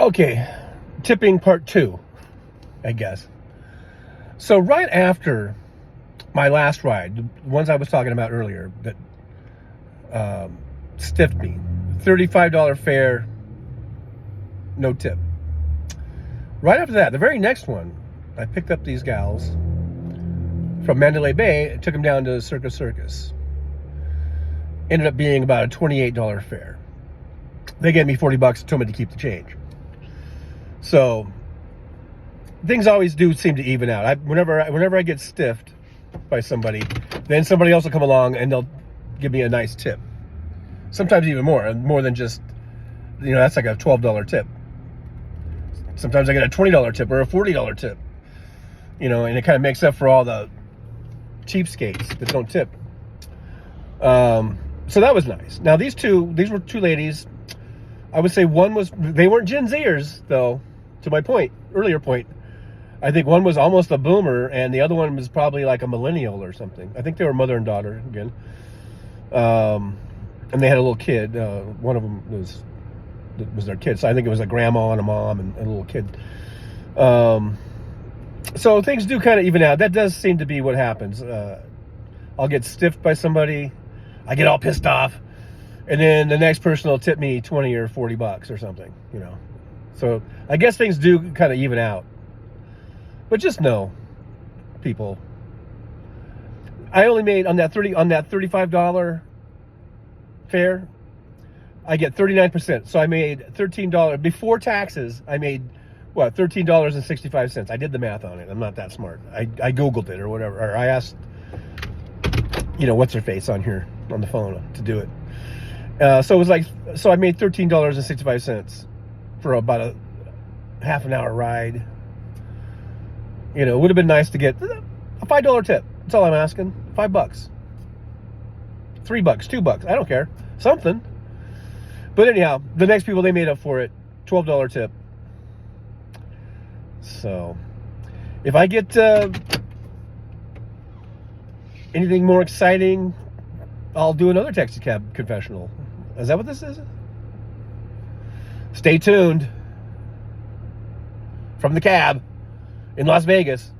Okay, tipping part 2, I guess. So right after my last ride, the ones I was talking about earlier that stiffed me, $35 fare, no tip. Right after that, the very next one, I picked up these gals from Mandalay Bay and took them down to Circus Circus. Ended up being about a $28 fare. They gave me $40 and told me to keep the change. So things always do seem to even out. Whenever I get stiffed by somebody, then somebody else will come along and they'll give me a nice tip. Sometimes even more than just, that's like a $12 tip. Sometimes I get a $20 tip or a $40 tip. And it kind of makes up for all the cheapskates that don't tip. So that was nice. Now these were two ladies. I would say they weren't Gen Zers though. To my earlier point, I think one was almost a boomer, and the other one was probably like a millennial or something. I think they were mother and daughter again, and they had a little kid. One of them was their kid, so I think it was a grandma and a mom and a little kid. So things do kind of even out. That does seem to be what happens. I'll get stiffed by somebody, I get all pissed off, and then the next person will tip me $20 or $40 or something. So I guess things do kind of even out. But just know, people, I only made on that $35 fare, I get 39%. So I made $13 before taxes. I made $13.65. I did the math on it. I'm not that smart. I Googled it or whatever, or I asked, what's her face on here on the phone to do it. So it was so I made $13.65 for about a half an hour ride. It would have been nice to get a $5 tip. That's all I'm asking. $5, $3, $2. I don't care. Something. But anyhow, the next people, they made up for it. $12 tip. So if I get anything more exciting, I'll do another taxi cab confessional. Is that what this is? Stay tuned. From the cab in Las Vegas.